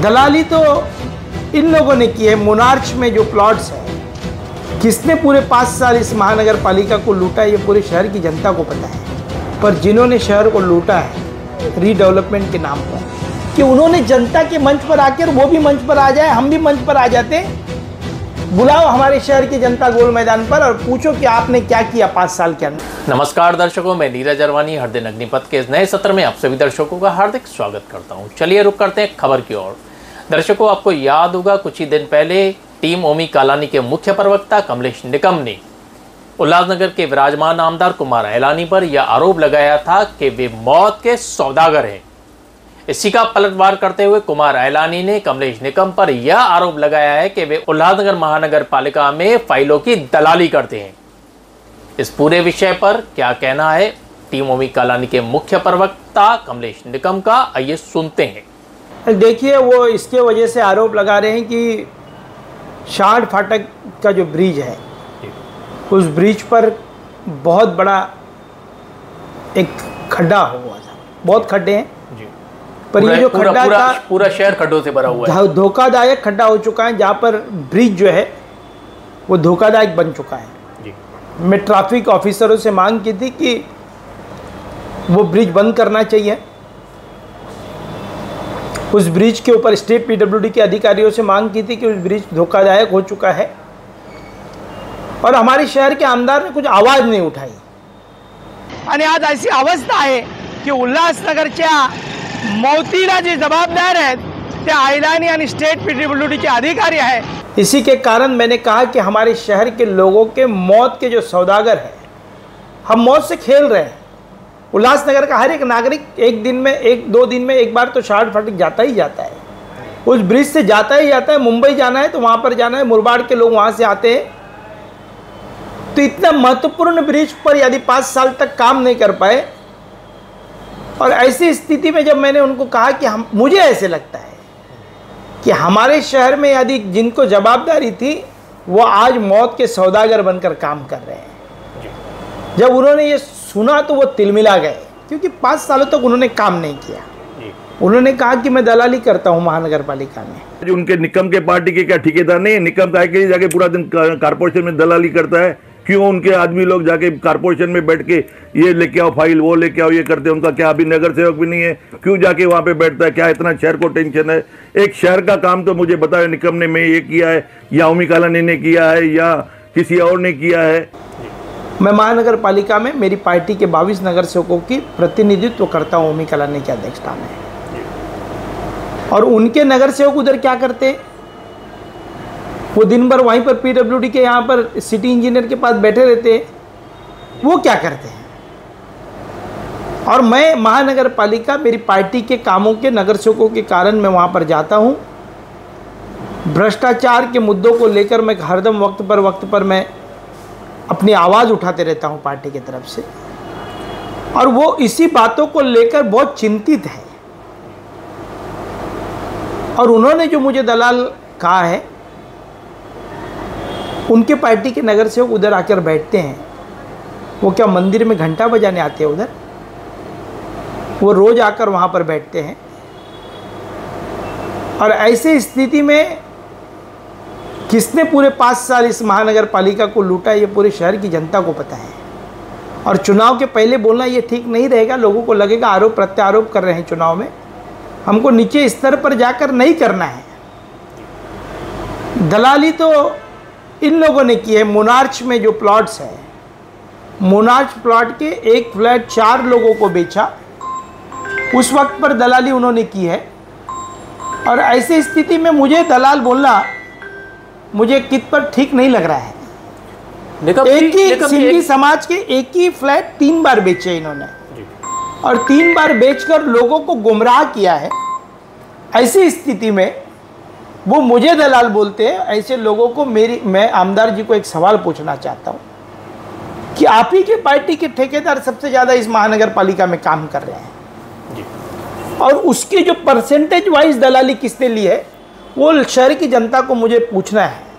दलाली तो इन लोगों ने की है। मोनार्च में जो प्लॉट्स हैं, किसने पूरे 5 साल इस महानगर पालिका को लूटा है ये पूरे शहर की जनता को पता है। पर जिन्होंने शहर को लूटा है रीडेवलपमेंट के नाम पर, कि उन्होंने जनता के मंच पर आकर वो भी मंच पर आ जाए, हम भी मंच पर आ जाते। बुलाओ हमारे शहर की जनता गोल मैदान पर और पूछो कि आपने क्या किया 5 साल के अंदर। नमस्कार दर्शकों, मैं नीरज अरवानी हर दिन अग्निपथ के इस नए सत्र में आप सभी दर्शकों का हार्दिक स्वागत करता हूं। चलिए रुक करते हैं खबर की ओर। दर्शकों, आपको याद होगा कुछ ही दिन पहले टीम ओमी कालानी के मुख्य प्रवक्ता कमलेश निकम ने उल्लासनगर के विराजमान आमदार कुमार अहलानी पर यह आरोप लगाया था कि वे मौत के सौदागर हैं। इसी का पलटवार करते हुए कुमार अहलानी ने कमलेश निकम पर यह आरोप लगाया है कि वे उल्लासनगर महानगर पालिका में फाइलों की दलाली करते हैं। इस पूरे विषय पर क्या कहना है टीम ओमी कालानी के मुख्य प्रवक्ता कमलेश निकम का, आइए सुनते हैं। देखिए, वो इसके वजह से आरोप लगा रहे हैं कि शार्ट फाटक का जो ब्रिज है, उस ब्रिज पर बहुत बड़ा एक खड्डा हुआ था। बहुत खड्डे हैं पर ये जो खड्डा था पूरा शहर खड्डों से भरा हुआ है। धोखादायक खड्डा हो चुका है, जहाँ पर ब्रिज जो है वो धोखादायक बन चुका है जी। मैं ट्रैफिक ऑफिसरों से मांग की थी कि वो ब्रिज बंद करना चाहिए। उस ब्रिज के ऊपर स्टेट पीडब्ल्यूडी के अधिकारियों से मांग की थी कि उस ब्रिज धोखादायक हो चुका है और हमारे शहर के आमदार ने कुछ आवाज नहीं उठाई। आणि आज अशी अवस्था आहे की उल्हासनगरच्या मौतीला जे जबाबदार आहेत ते अहलानी आणि स्टेट पीडब्ल्यूडी के अधिकारी हैं। इसी के कारण मैंने कहा कि हमारे शहर के लोगों के मौत के जो सौदागर हैं, हम मौत से खेल रहे हैं। उल्लासनगर का हर एक नागरिक एक दिन में, 1-2 दिन में एक बार तो शार्ट फाटक जाता ही जाता है। उस ब्रिज से जाता ही जाता है। मुंबई जाना है तो वहाँ पर जाना है, मुरबाड के लोग वहाँ से आते हैं। तो इतना महत्वपूर्ण ब्रिज पर यदि 5 साल तक काम नहीं कर पाए, और ऐसी स्थिति में जब मैंने उनको कहा कि मुझे ऐसे लगता है कि हमारे शहर में यदि जिनको जवाबदारी थी वो आज मौत के सौदागर बनकर काम कर रहे हैं। जब उन्होंने ये सुना तो वो तिलमिला गए, क्योंकि 5 सालों तक उन्होंने काम नहीं किया। उन्होंने कहा कि मैं दलाली करता हूं महानगर पालिका में। जो उनके निकम के पार्टी के क्या ठेकेदार नहीं है? निकम का के जाके पूरा दिन कारपोरेशन में दलाली करता है। क्यों उनके आदमी लोग जाके कारपोरेशन में बैठ के ये लेके आओ फाइल, वो लेके आओ, ये करते हैं? उनका क्या अभी नगर सेवक भी नहीं है? क्यों जाके वहां पे बैठता है? क्या इतना शहर को टेंशन है? एक शहर का काम तो मुझे बताओ, निकम ने मैं ये किया है या ओमी कालानी ने किया है या किसी और ने किया है? मैं महानगर पालिका में मेरी पार्टी के 22 नगर सेवकों की प्रतिनिधित्व करता हूँ ओमी कालानी के अध्यक्षता में। और उनके नगर सेवक उधर क्या करते? वो दिन भर वहीं पर पीडब्ल्यूडी के यहाँ पर सिटी इंजीनियर के पास बैठे रहते हैं। वो क्या करते हैं? और मैं महानगर पालिका, मेरी पार्टी के कामों के नगर सेवकों के कारण मैं वहाँ पर जाता हूँ। भ्रष्टाचार के मुद्दों को लेकर मैं हरदम वक्त पर मैं अपनी आवाज़ उठाते रहता हूँ पार्टी की तरफ से, और वो इसी बातों को लेकर बहुत चिंतित है। और उन्होंने जो मुझे दलाल कहा है, उनके पार्टी के नगर सेवक उधर आकर बैठते हैं। वो क्या मंदिर में घंटा बजाने आते हैं उधर? वो रोज आकर वहाँ पर बैठते हैं। और ऐसे स्थिति में किसने पूरे 5 साल इस महानगर पालिका को लूटा ये पूरे शहर की जनता को पता है। और चुनाव के पहले बोलना ये ठीक नहीं रहेगा। लोगों को लगेगा आरोप प्रत्यारोप कर रहे हैं चुनाव में। हमको नीचे स्तर पर जाकर नहीं करना है। दलाली तो इन लोगों ने की है। मोनार्च में जो प्लॉट्स हैं, मोनार्च प्लॉट के एक फ्लैट 4 लोगों को बेचा, उस वक्त पर दलाली उन्होंने की है। और ऐसी स्थिति में मुझे दलाल बोलना मुझे कित पर ठीक नहीं लग रहा है। एक ही सिंधी समाज के एक ही फ्लैट 3 बार बेचे इन्होंने, और 3 बार बेचकर लोगों को गुमराह किया है। ऐसी स्थिति में वो मुझे दलाल बोलते हैं। ऐसे लोगों को मैं आमदार जी को एक सवाल पूछना चाहता हूँ कि आप ही की पार्टी के ठेकेदार सबसे ज़्यादा इस महानगर पालिका में काम कर रहे हैं जी। और उसकी जो परसेंटेज वाइज दलाली किसने ली है, वो शहर की जनता को मुझे पूछना है।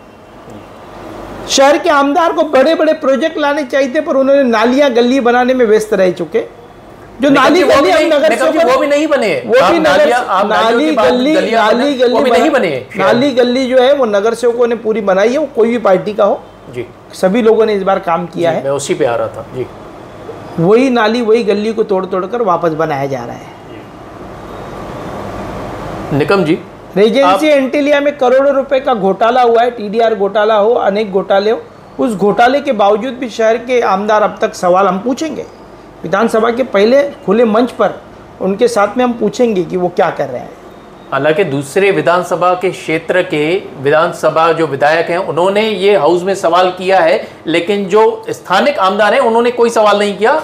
शहर के आमदार को बड़े बड़े प्रोजेक्ट लाने चाहिए थे, पर उन्होंने नालियाँ गली बनाने में व्यस्त रह चुके। जो नाली गली हम नगर से वो भी नहीं बने, वो भी नाली गली नहीं बने। नाली गली जो है वो नगर सेवकों ने पूरी बनाई है, वो कोई भी पार्टी का हो जी, सभी लोगों ने इस बार काम किया है। मैं उसी पे आ रहा था जी। वही नाली वही गली को तोड़ तोड़ कर वापस बनाया जा रहा है। निकम जी, रेजेंसी एंटीलिया में करोड़ों रुपए का घोटाला हुआ है, टीडीआर घोटाला हो, अनेक घोटाले हो, उस घोटाले के बावजूद भी शहर के आमदार अब तक सवाल हम पूछेंगे विधानसभा के पहले खुले मंच पर, उनके साथ में हम पूछेंगे कि वो क्या कर रहे हैं। हालांकि दूसरे विधानसभा के क्षेत्र के विधानसभा जो विधायक हैं उन्होंने ये हाउस में सवाल किया है, लेकिन जो स्थानिक आमदार हैं उन्होंने कोई सवाल नहीं किया।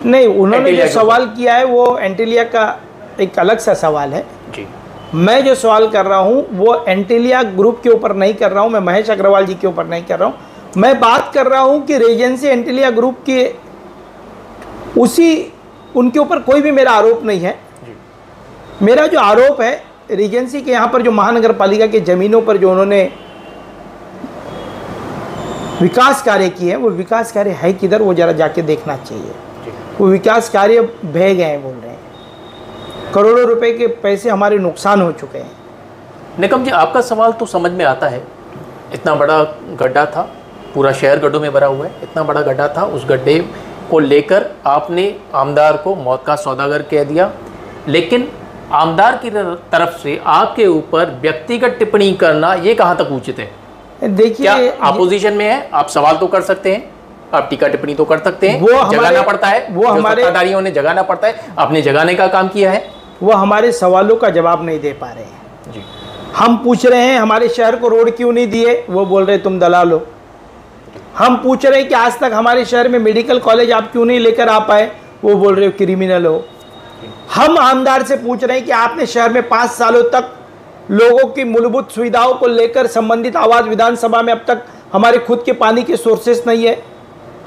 नहीं, उन्होंने जो सवाल किया है वो एंटीलिया का एक अलग सा सवाल है जी। मैं जो सवाल कर रहा हूँ वो एंटीलिया ग्रुप के ऊपर नहीं कर रहा हूँ, मैं महेश अग्रवाल जी के ऊपर नहीं कर रहा हूँ। मैं बात कर रहा हूँ कि रेजेंसी एंटीलिया ग्रुप के उनके ऊपर कोई भी मेरा आरोप नहीं है। मेरा जो आरोप है रीजेंसी के यहाँ पर जो महानगर पालिका के ज़मीनों पर जो उन्होंने विकास कार्य किए हैं, वो विकास कार्य है किधर, वो जरा जाके देखना चाहिए। वो विकास कार्य बह गए हैं, बोल रहे हैं करोड़ों रुपए के पैसे हमारे नुकसान हो चुके हैं। निकम जी, आपका सवाल तो समझ में आता है। इतना बड़ा गड्ढा था, पूरा शहर गड्ढों में भरा हुआ है, इतना बड़ा गड्ढा था, उस गड्ढे को लेकर आपने आमदार को मौत का सौदागर कह दिया, लेकिन आमदार की तरफ से आपके ऊपर व्यक्तिगत टिप्पणी करना ये कहाँ तक उचित है? देखिए, क्या अपोजिशन में है, आप सवाल तो कर सकते हैं, आप टीका टिप्पणी तो कर सकते हैं, वो जगाना पड़ता है, वो हमारे सत्ताधारियों ने जगाना पड़ता है, आपने जगाने का काम किया है। वो हमारे सवालों का जवाब नहीं दे पा रहे हैं जी। हम पूछ रहे हैं हमारे शहर को रोड क्यों नहीं दिए, वो बोल रहे तुम दलाल हो। हम पूछ रहे हैं कि आज तक हमारे शहर में मेडिकल कॉलेज आप क्यों नहीं लेकर आ पाए, वो बोल रहे हो क्रिमिनल हो। हम आमदार से पूछ रहे हैं कि आपने शहर में 5 सालों तक लोगों की मूलभूत सुविधाओं को लेकर संबंधित आवाज विधानसभा में अब तक हमारे खुद के पानी के सोर्सेस नहीं है,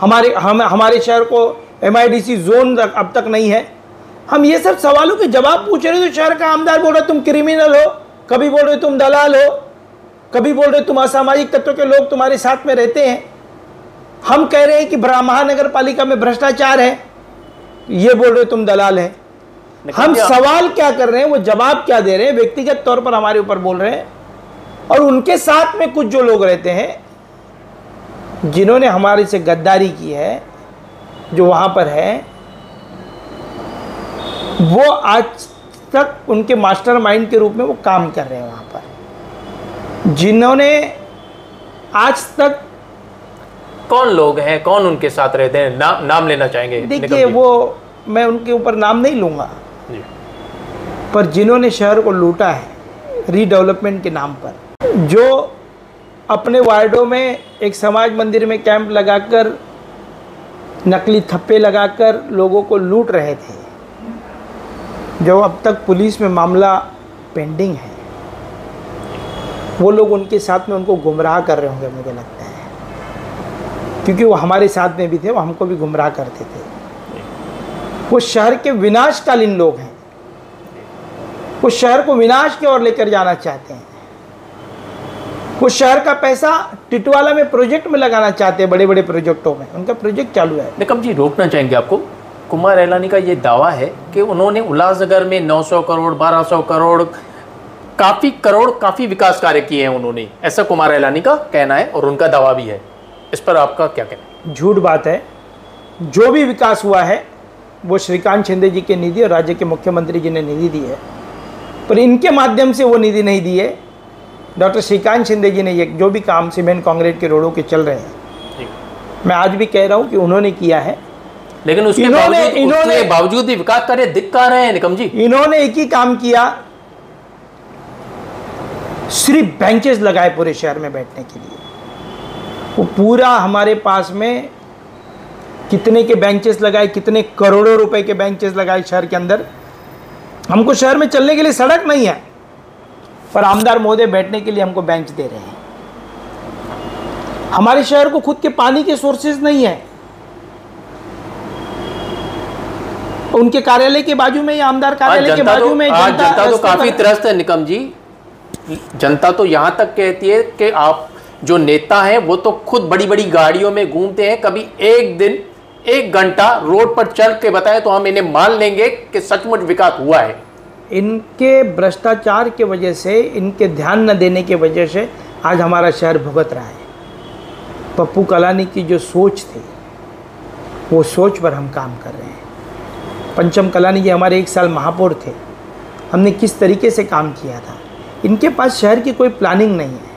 हमारे शहर को MIDC जोन अब तक नहीं है। हम ये सब सवालों के जवाब पूछ रहे हैं तो शहर का आमदार बोल रहे तुम क्रिमिनल हो, कभी बोल रहे तुम दलाल हो, कभी बोल रहे तुम असामाजिक तत्वों के लोग तुम्हारे साथ में रहते हैं। हम कह रहे हैं कि महानगर पालिका में भ्रष्टाचार है, ये बोल रहे तुम दलाल है। हम सवाल क्या कर रहे हैं, वो जवाब क्या दे रहे हैं, व्यक्तिगत तौर पर हमारे ऊपर बोल रहे हैं। और उनके साथ में कुछ जो लोग रहते हैं जिन्होंने हमारे से गद्दारी की है, जो वहां पर है, वो आज तक उनके मास्टरमाइंड के रूप में वो काम कर रहे हैं वहां पर। जिन्होंने आज तक, कौन लोग हैं, कौन उनके साथ रहते हैं, नाम लेना चाहेंगे? देखिए, वो मैं उनके ऊपर नाम नहीं लूंगा, पर जिन्होंने शहर को लूटा है रीडेवलपमेंट के नाम पर, जो अपने वार्डों में एक समाज मंदिर में कैंप लगाकर नकली थप्पे लगाकर लोगों को लूट रहे थे, जो अब तक पुलिस में मामला पेंडिंग है, वो लोग उनके साथ में उनको गुमराह कर रहे होंगे, मुझे लगता है, क्योंकि वो हमारे साथ में भी थे, वो हमको भी गुमराह करते थे। वो शहर के विनाशकालीन लोग हैं, वो शहर को विनाश की ओर लेकर जाना चाहते हैं। वो शहर का पैसा टिटवाला में प्रोजेक्ट में लगाना चाहते हैं, बड़े बड़े प्रोजेक्टों में, उनका प्रोजेक्ट चालू है। निकम जी, रोकना चाहेंगे आपको। कुमार एलानी का ये दावा है कि उन्होंने उल्लासनगर में 900 करोड़ 1200 करोड़ काफ़ी विकास कार्य किए हैं उन्होंने, ऐसा कुमार एलानी का कहना है और उनका दावा भी है। इस पर आपका क्या कहना है? झूठ बात है। जो भी विकास हुआ है वो श्रीकांत शिंदे जी की निधि और राज्य के मुख्यमंत्री जी ने निधि दी है, पर इनके माध्यम से वो निधि नहीं दी है। डॉक्टर श्रीकांत शिंदे जी ने ये जो भी काम सीमेंट कंक्रीट के रोडों के चल रहे हैं, मैं आज भी कह रहा हूँ कि उन्होंने किया है, लेकिन उसके बावजूद भी विकास कार्य दिख कहाँ रहे हैं निकम जी? इन्होंने एक ही काम किया, सिर्फ बेंचेस लगाए पूरे शहर में बैठने के लिए। वो पूरा हमारे पास में कितने के बेंचेस लगाए, कितने करोड़ों रुपए के बेंचेस लगाए शहर के अंदर। हमको शहर में चलने के लिए सड़क नहीं है, पर आमदार महोदय बैठने के लिए हमको बेंच दे रहे हैं। हमारे शहर को खुद के पानी के सोर्सेज नहीं है, उनके कार्यालय के बाजू में, आमदार कार्यालय के बाजू में जनता तो काफी त्रस्त है निकम जी। जनता तो यहाँ तक कहती है कि आप जो नेता हैं वो तो खुद बड़ी बड़ी गाड़ियों में घूमते हैं, कभी एक दिन 1 घंटा रोड पर चल के बताए तो हम इन्हें मान लेंगे कि सचमुच विकास हुआ है। इनके भ्रष्टाचार के वजह से, इनके ध्यान न देने के वजह से आज हमारा शहर भुगत रहा है। पप्पू कलानी की जो सोच थी, वो सोच पर हम काम कर रहे हैं। पंचम कलानी जी हमारे 1 साल महापौर थे, हमने किस तरीके से काम किया था। इनके पास शहर की कोई प्लानिंग नहीं है।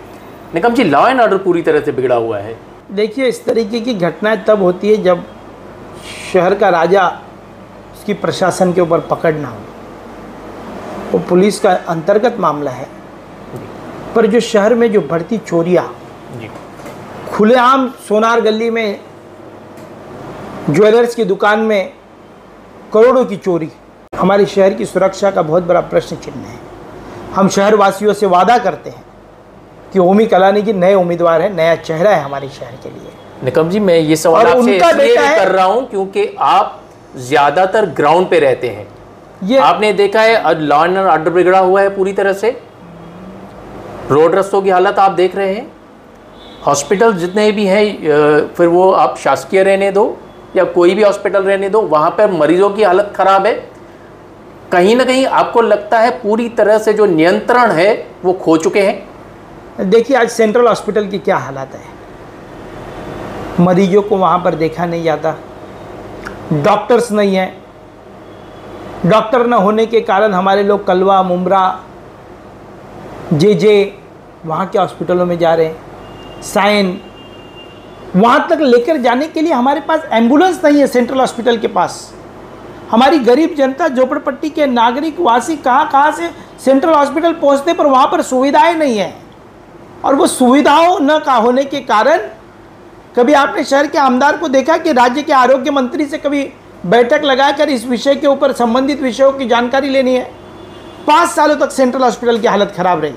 निकम जी, लॉ एंड ऑर्डर पूरी तरह से बिगड़ा हुआ है। देखिए, इस तरीके की घटनाएं तब होती है जब शहर का राजा, उसकी प्रशासन के ऊपर पकड़ ना हो। वो पुलिस का अंतर्गत मामला है, पर जो शहर में जो बढ़ती चोरियां, खुलेआम सोनार गली में ज्वेलर्स की दुकान में करोड़ों की चोरी, हमारे शहर की सुरक्षा का बहुत बड़ा प्रश्न चिन्ह है। हम शहर वासियों से वादा करते हैं कि ओमी कलानी जी नए उम्मीदवार है, नया चेहरा है हमारे शहर के लिए। निकम जी, मैं ये सवाल आपसे इसलिए कर रहा हूं क्योंकि आप ज्यादातर ग्राउंड पे रहते हैं। ये आपने देखा है लॉ एंड ऑर्डर बिगड़ा हुआ है पूरी तरह से। रोड रस्तों की हालत आप देख रहे हैं, हॉस्पिटल जितने भी हैं, फिर वो आप शासकीय रहने दो या कोई भी हॉस्पिटल रहने दो, वहाँ पर मरीजों की हालत ख़राब है। कहीं ना कहीं आपको लगता है पूरी तरह से जो नियंत्रण है वो खो चुके हैं। देखिए, आज सेंट्रल हॉस्पिटल की क्या हालत है। मरीजों को वहाँ पर देखा नहीं जाता, डॉक्टर्स नहीं हैं। डॉक्टर न होने के कारण हमारे लोग कलवा, मुमरा, जे वहाँ के हॉस्पिटलों में जा रहे हैं। साइन, वहाँ तक लेकर जाने के लिए हमारे पास एम्बुलेंस नहीं है सेंट्रल हॉस्पिटल के पास। हमारी गरीब जनता, झोपड़पट्टी के नागरिक वासी कहाँ से सेंट्रल हॉस्पिटल पहुँचते, पर वहाँ पर सुविधाएं नहीं है। और वो सुविधाओं न का होने के कारण, कभी आपने शहर के आमदार को देखा कि राज्य के आरोग्य मंत्री से कभी बैठक लगाकर इस विषय के ऊपर संबंधित विषयों की जानकारी लेनी है? 5 सालों तक सेंट्रल हॉस्पिटल की हालत खराब रही।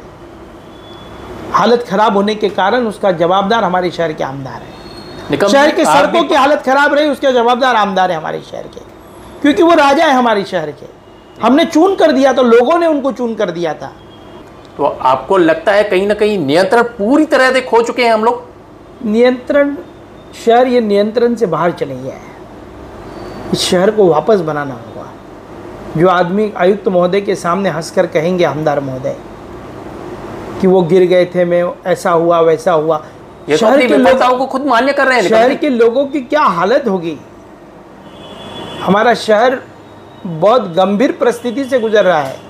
हालत खराब होने के कारण उसका जवाबदार हमारे शहर के आमदार है। शहर के सड़कों की हालत खराब रही, उसके जवाबदार आमदार है हमारे शहर के, क्योंकि वो राजा है हमारे शहर के। हमने चुन कर दिया था, लोगों ने उनको चुन कर दिया था। तो आपको लगता है कहीं ना कहीं नियंत्रण पूरी तरह से खो चुके हैं हम लोग? नियंत्रण, शहर ये नियंत्रण से बाहर चले गया है। इस शहर को वापस बनाना होगा। जो आदमी आयुक्त महोदय के सामने हंसकर कहेंगे, आमदार महोदय, कि वो गिर गए थे, मैं ऐसा हुआ वैसा हुआ, ये शहर के लोगों को खुद मान्य कर रहे हैं। शहर के लोगों की क्या हालत होगी। हमारा शहर बहुत गंभीर परिस्थिति से गुजर रहा है।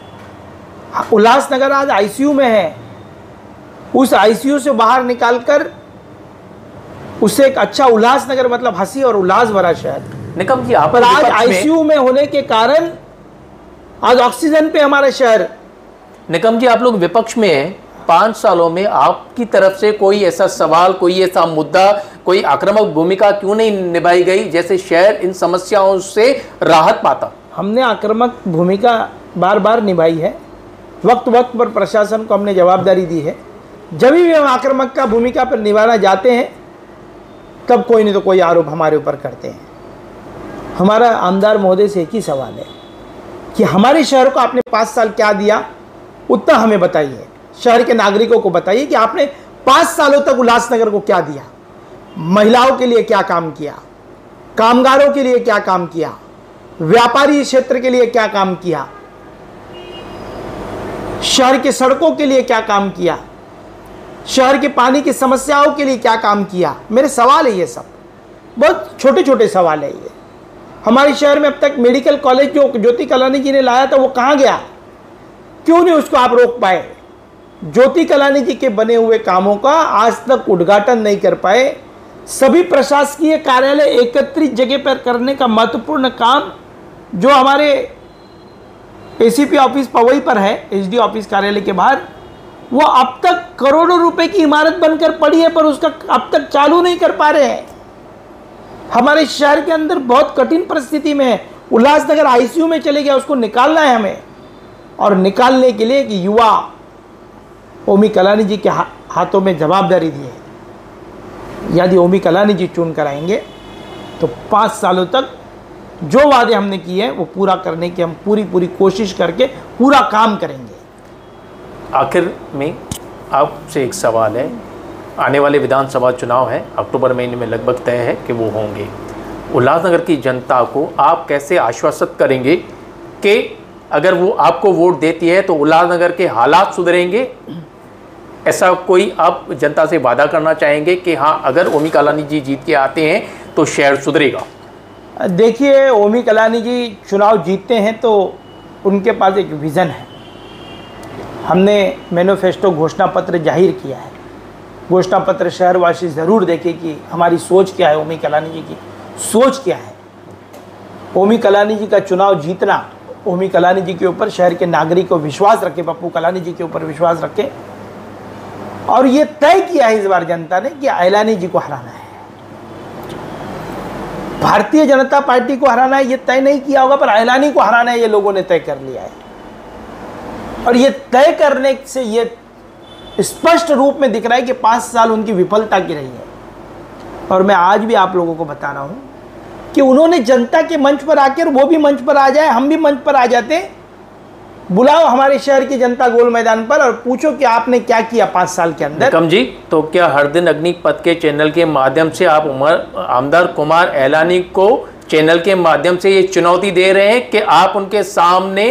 उल्लासनगर आज आईसीयू में है। उस आईसीयू से बाहर निकालकर उससे एक अच्छा उल्लासनगर, मतलब हंसी और उल्लास भरा शहर। निकम जी, आप पर आज आईसीयू में होने के कारण आज ऑक्सीजन पे हमारा शहर। निकम जी, आप लोग विपक्ष में हैं। 5 सालों में आपकी तरफ से कोई ऐसा सवाल, कोई ऐसा मुद्दा, कोई आक्रामक भूमिका क्यों नहीं निभाई गई जैसे शहर इन समस्याओं से राहत पाता? हमने आक्रामक भूमिका बार बार निभाई है। वक्त वक्त पर प्रशासन को हमने जवाबदारी दी है। जब भी हम आक्रामक का भूमिका पर निभाना जाते हैं, तब कोई नहीं तो कोई आरोप हमारे ऊपर करते हैं। हमारा आमदार महोदय से एक ही सवाल है कि हमारे शहर को आपने 5 साल क्या दिया, उतना हमें बताइए। शहर के नागरिकों को बताइए कि आपने 5 सालों तक उल्लासनगर को क्या दिया। महिलाओं के लिए क्या काम किया, कामगारों के लिए क्या काम किया, व्यापारी क्षेत्र के लिए क्या काम किया, शहर के सड़कों के लिए क्या काम किया, शहर के पानी की समस्याओं के लिए क्या काम किया। मेरे सवाल है, ये सब बहुत छोटे छोटे सवाल है। ये हमारे शहर में अब तक मेडिकल कॉलेज जो ज्योति कलानी जी ने लाया था, वो कहाँ गया? क्यों नहीं उसको आप रोक पाए? ज्योति कलानी जी के बने हुए कामों का आज तक उद्घाटन नहीं कर पाए। सभी प्रशासकीय कार्यालय एकत्रित जगह पर करने का महत्वपूर्ण काम जो हमारे एसीपी ऑफिस पवई पर है, एसडी ऑफिस कार्यालय के बाहर, वो अब तक करोड़ों रुपए की इमारत बनकर पड़ी है, पर उसका अब तक चालू नहीं कर पा रहे हैं। हमारे शहर के अंदर बहुत कठिन परिस्थिति में है। उल्लासनगर आईसीयू में चले गया, उसको निकालना है हमें। और निकालने के लिए कि युवा ओमी कलानी जी के हाथों में जवाबदारी दी है। यदि ओमी कलानी जी चुन कर आएंगे तो 5 सालों तक जो वादे हमने किए हैं वो पूरा करने की हम पूरी कोशिश करके पूरा काम करेंगे। आखिर में आपसे एक सवाल है, आने वाले विधानसभा चुनाव है, अक्टूबर महीने में लगभग तय है कि वो होंगे। उल्लासनगर की जनता को आप कैसे आश्वस्त करेंगे कि अगर वो आपको वोट देती है तो उल्लासनगर के हालात सुधरेंगे? ऐसा कोई आप जनता से वादा करना चाहेंगे कि हाँ, अगर ओमी कालानी जी जीत के आते हैं तो शहर सुधरेगा? देखिए, ओमी कालानी जी चुनाव जीतते हैं तो उनके पास एक विज़न है। हमने मैनिफेस्टो घोषणा पत्र जाहिर किया है। घोषणा पत्र शहरवासी ज़रूर देखें कि हमारी सोच क्या है, ओमी कालानी जी की सोच क्या है। ओमी कालानी जी का चुनाव जीतना, ओमी कालानी जी के ऊपर शहर के नागरिक को विश्वास रखे, पप्पू कालानी जी के ऊपर विश्वास रखे, और ये तय किया है इस बार जनता ने कि आइलानी जी को हराना है। भारतीय जनता पार्टी को हराना है ये तय नहीं किया होगा, पर आइलानी को हराना है ये लोगों ने तय कर लिया है। और ये तय करने से ये स्पष्ट रूप में दिख रहा है कि 5 साल उनकी विफलता की रही है। और मैं आज भी आप लोगों को बता रहा हूं कि उन्होंने जनता के मंच पर आकर, वो भी मंच पर आ जाए, हम भी मंच पर आ जाते, बुलाओ हमारे शहर की जनता गोल मैदान पर और पूछो कि आपने क्या किया 5 साल के अंदर। निकम जी, तो क्या हर दिन अग्निपथ के चैनल के माध्यम से आप आमदार कुमार एलानी को चैनल के माध्यम से ये चुनौती दे रहे हैं कि आप उनके सामने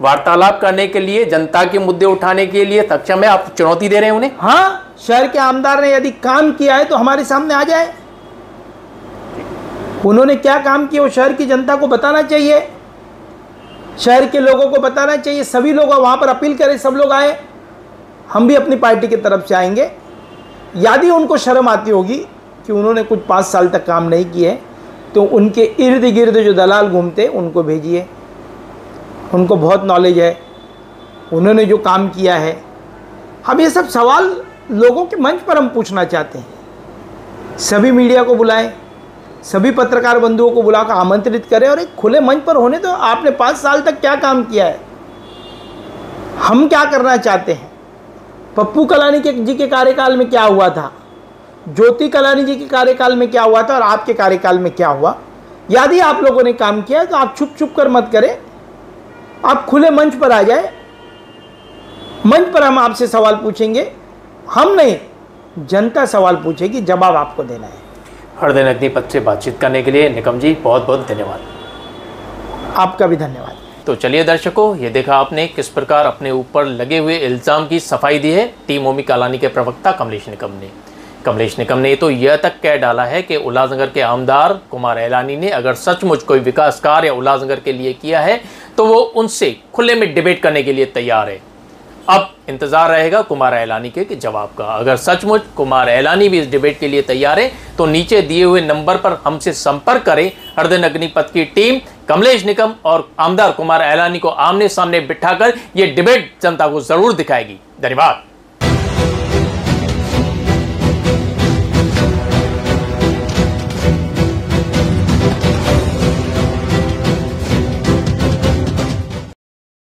वार्तालाप करने के लिए, जनता के मुद्दे उठाने के लिए सक्षम है? आप चुनौती दे रहे हैं उन्हें? हाँ, शहर के आमदार ने यदि काम किया है तो हमारे सामने आ जाए। उन्होंने क्या काम किया वो शहर की जनता को बताना चाहिए, शहर के लोगों को बताना चाहिए। सभी लोग वहां पर अपील करें, सब लोग आए, हम भी अपनी पार्टी की तरफ से आएंगे। यदि उनको शर्म आती होगी कि उन्होंने कुछ 5 साल तक काम नहीं किए तो उनके इर्द गिर्द जो दलाल घूमते उनको भेजिए, उनको बहुत नॉलेज है, उन्होंने जो काम किया है। हम ये सब सवाल लोगों के मंच पर हम पूछना चाहते हैं। सभी मीडिया को बुलाएं, सभी पत्रकार बंधुओं को बुलाकर आमंत्रित करें और एक खुले मंच पर होने। तो आपने 5 साल तक क्या काम किया है, हम क्या करना चाहते हैं, पप्पू कालानी जी के कार्यकाल में क्या हुआ था, ज्योति कालानी जी के कार्यकाल में क्या हुआ था और आपके कार्यकाल में क्या हुआ। यदि आप लोगों ने काम किया तो आप छुप छुप कर मत करें, आप खुले मंच पर आ जाए। मंच पर हम आपसे सवाल पूछेंगे, हम नहीं, जनता सवाल पूछेगी, जवाब आपको देना है। हर दिन अग्निपथ से बातचीत करने के लिए निकम जी बहुत बहुत धन्यवाद। आपका भी धन्यवाद। तो चलिए दर्शकों, ये देखा आपने किस प्रकार अपने ऊपर लगे हुए इल्ज़ाम की सफाई दी है टीम ओमी कालानी के प्रवक्ता कमलेश निकम ने तो यह तक कह डाला है कि उल्लासनगर के आमदार कुमार एलानी ने अगर सचमुच कोई विकास कार्य उल्लासनगर के लिए किया है तो वो उनसे खुले में डिबेट करने के लिए तैयार है। अब इंतजार रहेगा कुमार एलानी के जवाब का। अगर सचमुच कुमार एलानी भी इस डिबेट के लिए तैयार है तो नीचे दिए हुए नंबर पर हमसे संपर्क करें। हर दिन अग्निपथ की टीम कमलेश निकम और आमदार कुमार एलानी को आमने सामने बिठाकर ये डिबेट जनता को जरूर दिखाएगी। धन्यवाद।